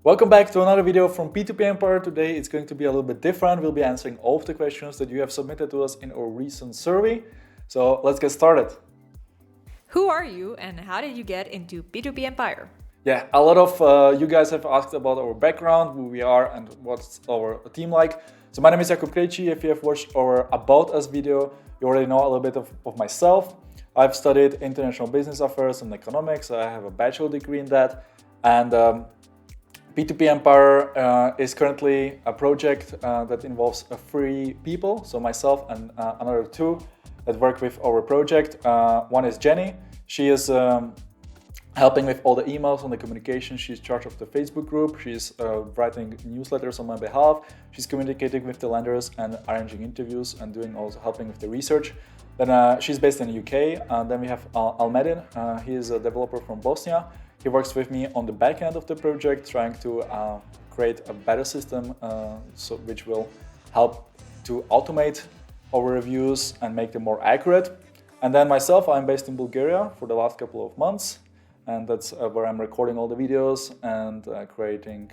Welcome back to another video from P2P Empire. Today it's going to be a little bit different. We'll be answering all of the questions that you have submitted to us in our recent survey. So let's get started. Who are you and how did you get into P2P Empire? Yeah, a lot of you guys have asked about our background, who we are and what's our team like. So my name is Jakub. If you have watched our About Us video, you already know a little bit of myself. I've studied international business affairs and economics. I have a bachelor degree in that. And P2P Empire is currently a project that involves 3 people, so myself and another 2 that work with our project. One is Jenny. She is helping with all the emails and the communication. She's in charge of the Facebook group. She's writing newsletters on my behalf. She's communicating with the lenders and arranging interviews and doing also helping with the research. Then she's based in the UK. Then we have Almedin. He is a developer from Bosnia. He works with me on the back end of the project, trying to create a better system which will help to automate our reviews and make them more accurate. And then myself, I'm based in Bulgaria for the last couple of months, and that's where I'm recording all the videos and creating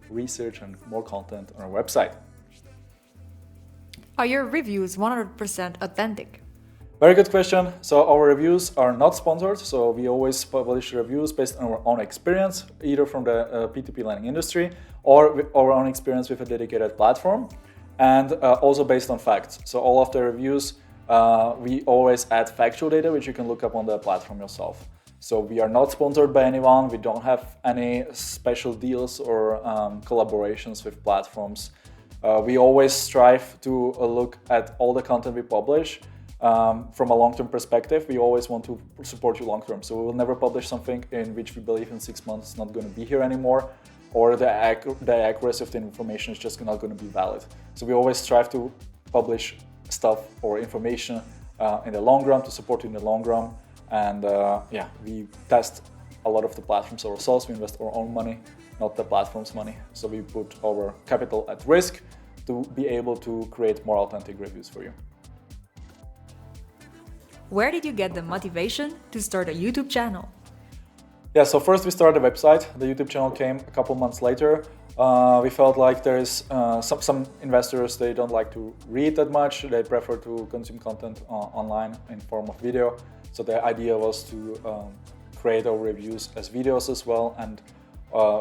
research and more content on our website. Are your reviews 100% authentic? Very good question. So our reviews are not sponsored, so we always publish reviews based on our own experience, either from the P2P lending industry or with our own experience with a dedicated platform, and also based on facts. So all of the reviews, we always add factual data, which you can look up on the platform yourself. So we are not sponsored by anyone. We don't have any special deals or collaborations with platforms. We always strive to look at all the content we publish from a long-term perspective. We always want to support you long-term. So we will never publish something in which we believe in 6 months it's not going to be here anymore, or the accuracy of the information is just not going to be valid. So we always strive to publish stuff or information in the long run, to support you in the long run. And we test a lot of the platforms ourselves. We invest our own money, not the platform's money. So we put our capital at risk to be able to create more authentic reviews for you. Where did you get the motivation to start a YouTube channel? Yeah, so first we started a website. The YouTube channel came a couple months later. We felt like there is some investors, they don't like to read that much. They prefer to consume content online in form of video. So the idea was to create our reviews as videos as well. And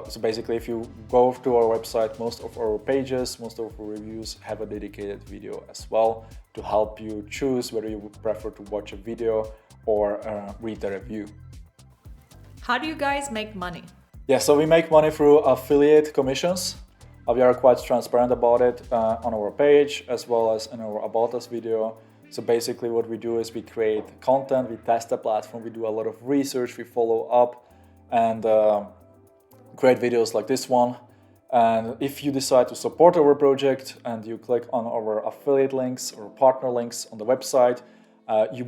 so basically, if you go to our website, most of our pages, most of our reviews have a dedicated video as well to help you choose whether you would prefer to watch a video or read the review. How do you guys make money? Yeah, so we make money through affiliate commissions. We are quite transparent about it on our page as well as in our About Us video. So basically what we do is we create content, we test the platform, we do a lot of research, we follow up and create videos like this one. And if you decide to support our project and you click on our affiliate links or partner links on the website, you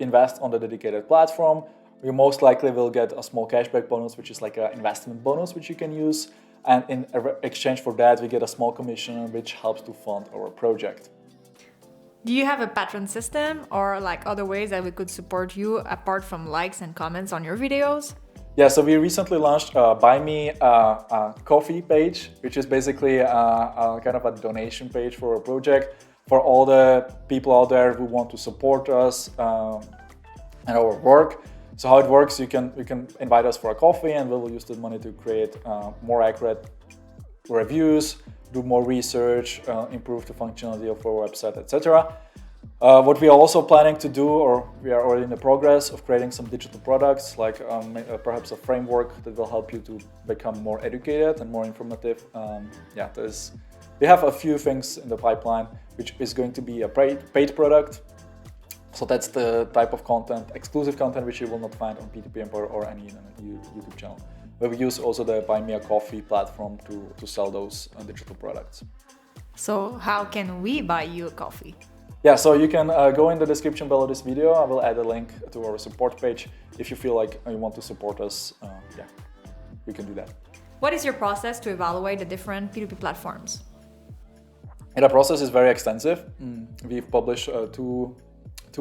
invest on the dedicated platform, you most likely will get a small cashback bonus, which is like an investment bonus, which you can use. And in exchange for that, we get a small commission, which helps to fund our project. Do you have a patron system or like other ways that we could support you apart from likes and comments on your videos? Yeah, so we recently launched a Buy Me a Coffee page, which is basically a kind of a donation page for our project for all the people out there who want to support us and our work. So how it works, you can invite us for a coffee and we will use the money to create more accurate reviews, do more research, improve the functionality of our website, etc. What we are also planning to do, or we are already in the progress of creating some digital products, like perhaps a framework that will help you to become more educated and more informative. We have a few things in the pipeline, which is going to be a paid product. So that's the type of content, exclusive content, which you will not find on P2P Empire or any YouTube channel. But we use also the Buy Me a Coffee platform to sell those digital products. So how can we buy you a coffee? Yeah, so you can go in the description below this video. I will add a link to our support page. If you feel like you want to support us, you can do that. What is your process to evaluate the different P2P platforms? The process is very extensive. We've published two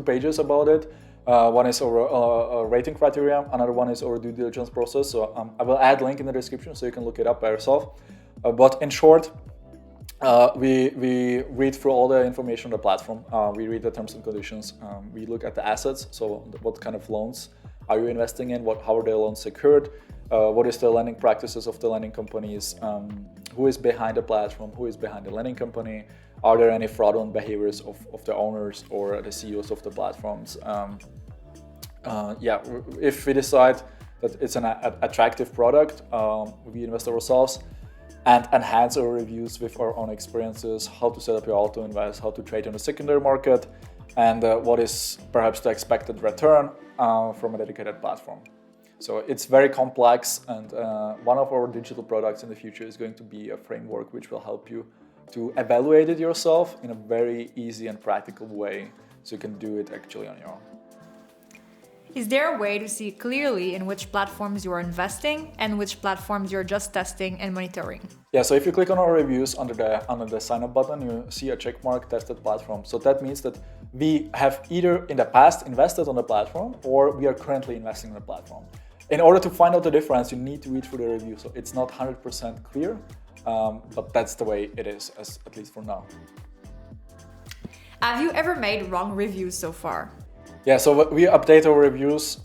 pages about it. One is our rating criteria. Another one is our due diligence process. So I will add link in the description so you can look it up by yourself. But in short, we read through all the information on the platform. We read the terms and conditions. We look at the assets. So what kind of loans are you investing in? How are the loans secured? What is the lending practices of the lending companies? Who is behind the platform? Who is behind the lending company? Are there any fraudulent behaviors of the owners or the CEOs of the platforms? If we decide that it's an attractive product, we invest ourselves and enhance our reviews with our own experiences, how to set up your auto invest, how to trade on the secondary market, and what is perhaps the expected return from a dedicated platform. So it's very complex, and one of our digital products in the future is going to be a framework which will help you to evaluate it yourself in a very easy and practical way, so you can do it actually on your own. Is there a way to see clearly in which platforms you are investing and which platforms you're just testing and monitoring? Yeah, so if you click on our reviews under the sign up button, you see a check mark tested platform. So that means that we have either in the past invested on the platform or we are currently investing on the platform. In order to find out the difference, you need to read through the review. So it's not 100% clear, but that's the way it is, at least for now. Have you ever made wrong reviews so far? Yeah, so we update our reviews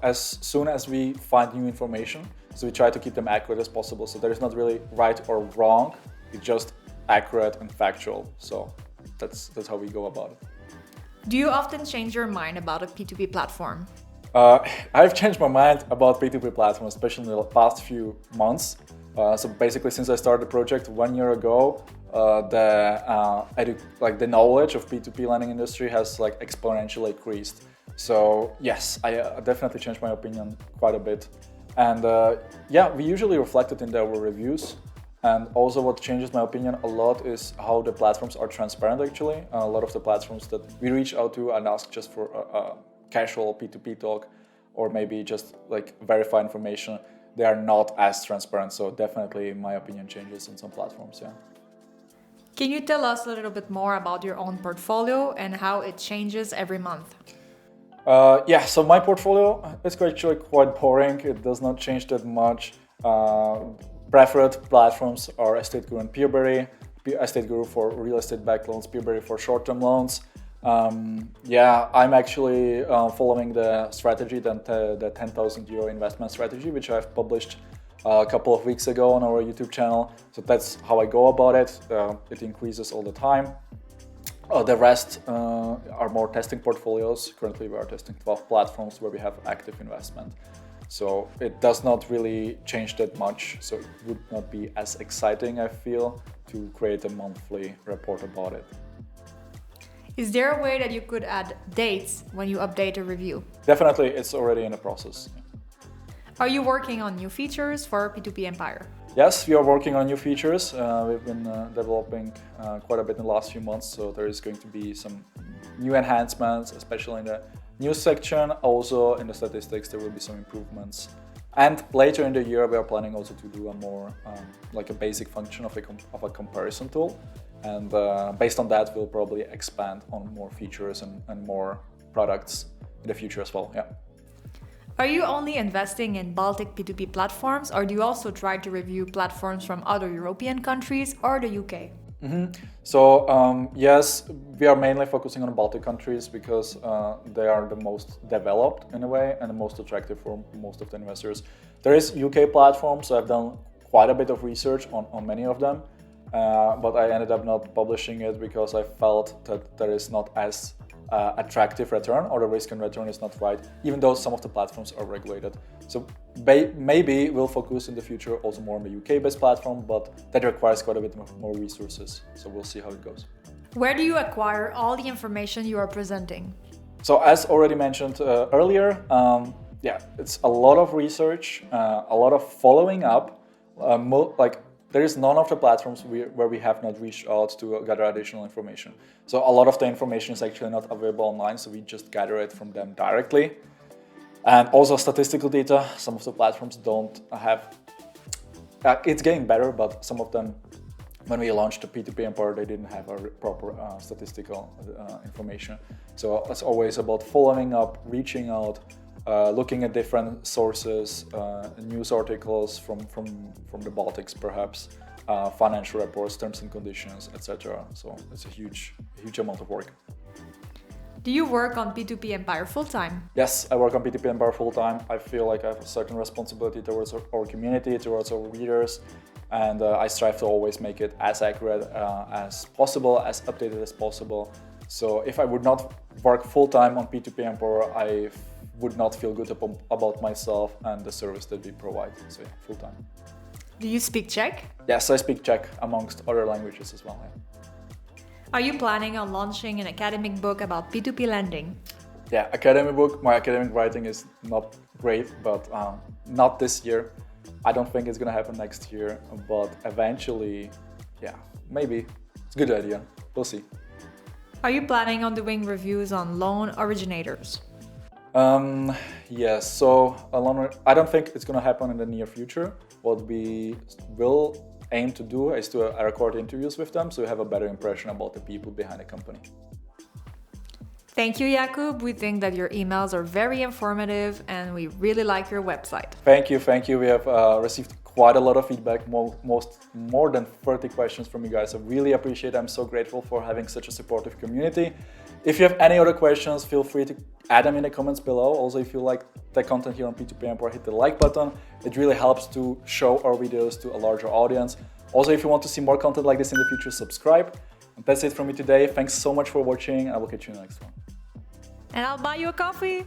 as soon as we find new information. So we try to keep them accurate as possible. So there is not really right or wrong, it's just accurate and factual. So that's how we go about it. Do you often change your mind about a P2P platform? I've changed my mind about P2P platforms, especially in the past few months. So basically, since I started the project 1 year ago, the knowledge of P2P lending industry has exponentially increased. So yes, I definitely changed my opinion quite a bit. And we usually reflect it in our reviews. And also what changes my opinion a lot is how the platforms are transparent actually. A lot of the platforms that we reach out to and ask just for a casual P2P talk or maybe just verify information, they are not as transparent. So definitely my opinion changes in some platforms, yeah. Can you tell us a little bit more about your own portfolio and how it changes every month? So my portfolio is actually quite boring. It does not change that much. Preferred platforms are Estate Guru and Peerberry. Estate Guru for real estate backed loans, Peerberry for short-term loans. I'm actually following the strategy, the 10,000 euro investment strategy, which I've published a couple of weeks ago on our YouTube channel. So that's how I go about it. It increases all the time. The rest are more testing portfolios. Currently we are testing 12 platforms where we have active investment. So it does not really change that much. So it would not be as exciting, I feel, to create a monthly report about it. Is there a way that you could add dates when you update a review? Definitely, it's already in the process. Are you working on new features for P2P Empire? Yes, we are working on new features. We've been developing quite a bit in the last few months, so there is going to be some new enhancements, especially in the news section. Also in the statistics, there will be some improvements. And later in the year, we are planning also to do a more a basic function of a comparison tool. And based on that, we'll probably expand on more features and more products in the future as well. Yeah. Are you only investing in Baltic P2P platforms, or do you also try to review platforms from other European countries or the UK? So yes, we are mainly focusing on Baltic countries because they are the most developed in a way and the most attractive for most of the investors. There is UK platforms, so I've done quite a bit of research on many of them, but I ended up not publishing it because I felt that there is not as attractive return, or the risk and return is not right, even though some of the platforms are regulated. So maybe we'll focus in the future also more on the UK-based platform, but that requires quite a bit more resources. So we'll see how it goes. Where do you acquire all the information you are presenting? So as already mentioned earlier, it's a lot of research, a lot of following up, there is none of the platforms where we have not reached out to gather additional information. So a lot of the information is actually not available online, so we just gather it from them directly. And also statistical data, some of the platforms don't have, it's getting better, but some of them when we launched the P2P Empire, they didn't have a proper statistical information. So it's always about following up, reaching out, looking at different sources, news articles from the Baltics perhaps, financial reports, terms and conditions, etc. So it's a huge amount of work. Do you work on P2P Empire full-time? Yes, I work on P2P Empire full-time. I feel like I have a certain responsibility towards our community, towards our readers, and I strive to always make it as accurate as possible, as updated as possible. So if I would not work full-time on P2P Empire, I would not feel good about myself and the service that we provide. So yeah, full-time. Do you speak Czech? Yes, I speak Czech amongst other languages as well. Yeah. Are you planning on launching an academic book about P2P lending? Yeah, academic book. My academic writing is not great, but not this year. I don't think it's gonna happen next year, but eventually, yeah, maybe. It's a good idea. We'll see. Are you planning on doing reviews on loan originators? Yes, so I don't think it's gonna happen in the near future. What we will aim to do is to record interviews with them so you have a better impression about the people behind the company. Thank you, Jakub. We think that your emails are very informative and we really like your website. Thank you. We have received quite a lot of feedback, more than 30 questions from you guys. I really appreciate it. I'm so grateful for having such a supportive community. If you have any other questions, feel free to add them in the comments below. Also, if you like the content here on P2P Empire, hit the like button. It really helps to show our videos to a larger audience. Also, if you want to see more content like this in the future, subscribe. And that's it from me today. Thanks so much for watching. I will catch you in the next one. And I'll buy you a coffee.